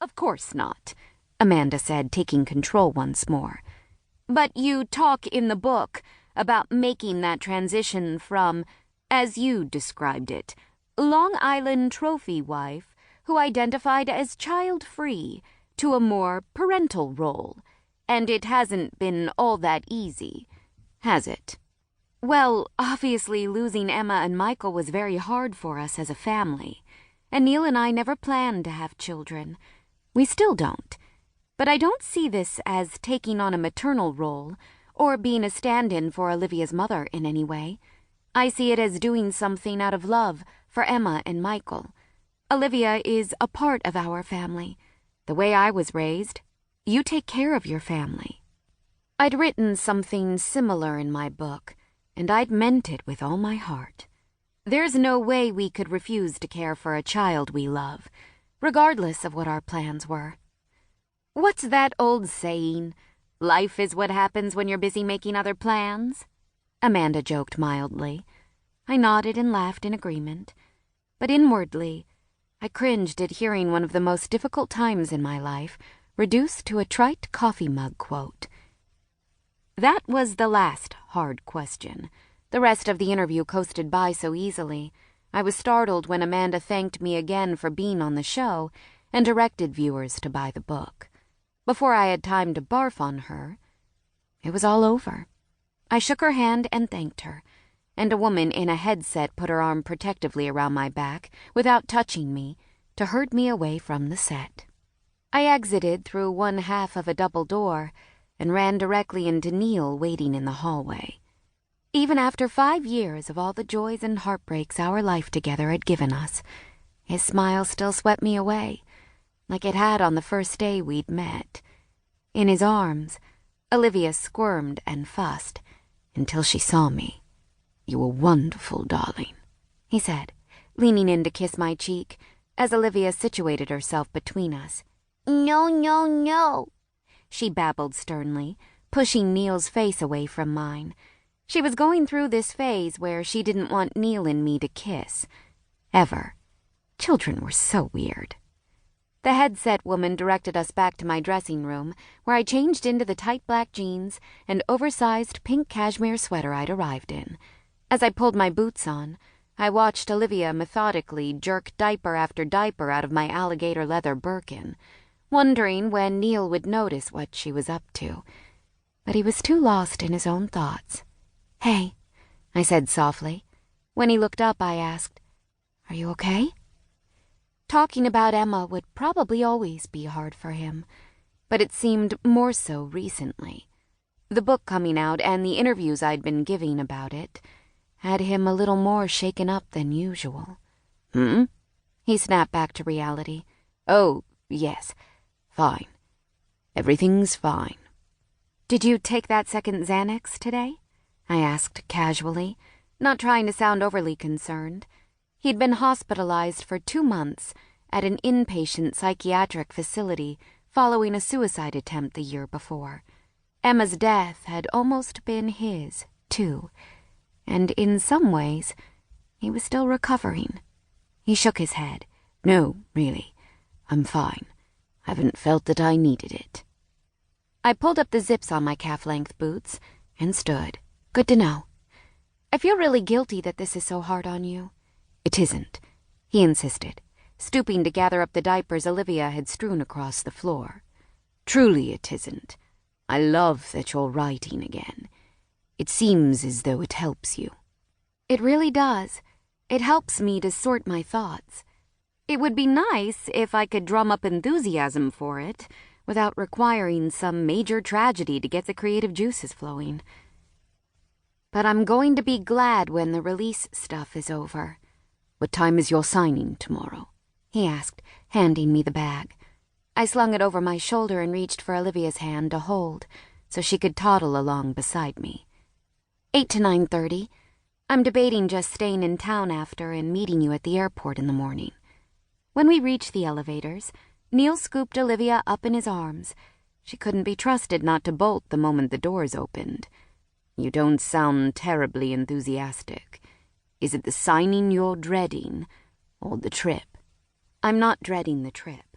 Of course not, Amanda said, taking control once more. But you talk in the book about making that transition from, as you described it, Long Island trophy wife who identified as child-free to a more parental role, and it hasn't been all that easy, has it? Well, obviously losing Emma and Michael was very hard for us as a family, and Neil and I never planned to have children. We still don't. But I don't see this as taking on a maternal role or being a stand-in for Olivia's mother in any way. I see it as doing something out of love for Emma and Michael. Olivia is a part of our family. The way I was raised, you take care of your family. I'd written something similar in my book, and I'd meant it with all my heart. There's no way we could refuse to care for a child we love, regardless of what our plans were. What's that old saying? Life is what happens when you're busy making other plans? Amanda joked mildly. I nodded and laughed in agreement, but inwardly, I cringed at hearing one of the most difficult times in my life reduced to a trite coffee mug quote. That was the last hard question. The rest of the interview coasted by so easily. I was startled when Amanda thanked me again for being on the show and directed viewers to buy the book. Before I had time to barf on her, it was all over. I shook her hand and thanked her, and a woman in a headset put her arm protectively around my back without touching me to herd me away from the set. I exited through one half of a double door and ran directly into Neil waiting in the hallway. Even after 5 years of all the joys and heartbreaks our life together had given us, his smile still swept me away, like it had on the first day we'd met. In his arms, Olivia squirmed and fussed until she saw me. You were wonderful, darling, he said, leaning in to kiss my cheek as Olivia situated herself between us. No, no, no, she babbled sternly, pushing Neil's face away from mine. She was going through this phase where she didn't want Neil and me to kiss. Ever. Children were so weird. The headset woman directed us back to my dressing room, where I changed into the tight black jeans and oversized pink cashmere sweater I'd arrived in. As I pulled my boots on, I watched Olivia methodically jerk diaper after diaper out of my alligator leather Birkin, wondering when Neil would notice what she was up to. But he was too lost in his own thoughts. Hey, I said softly. When he looked up, I asked, Are you okay? Talking about Emma would probably always be hard for him, but it seemed more so recently. The book coming out and the interviews I'd been giving about it had him a little more shaken up than usual. He snapped back to reality. Oh, yes, fine. Everything's fine. Did you take that second Xanax today? I asked casually, not trying to sound overly concerned. He'd been hospitalized for 2 months at an inpatient psychiatric facility following a suicide attempt the year before. Emma's death had almost been his, too, and in some ways, he was still recovering. He shook his head. No, really, I'm fine. Haven't felt that I needed it. I pulled up the zips on my calf-length boots and stood. Good to know. I feel really guilty that this is so hard on you. It isn't, he insisted, stooping to gather up the diapers Olivia had strewn across the floor. Truly it isn't. I love that you're writing again. It seems as though it helps you. It really does. It helps me to sort my thoughts. It would be nice if I could drum up enthusiasm for it without requiring some major tragedy to get the creative juices flowing. But I'm going to be glad when the release stuff is over. What time is your signing tomorrow? He asked, handing me the bag. I slung it over my shoulder and reached for Olivia's hand to hold so she could toddle along beside me. 8 to 9:30. I'm debating just staying in town after and meeting you at the airport in the morning. When we reached the elevators, Neil scooped Olivia up in his arms. She couldn't be trusted not to bolt the moment the doors opened. You don't sound terribly enthusiastic. Is it the signing you're dreading, or the trip? I'm not dreading the trip.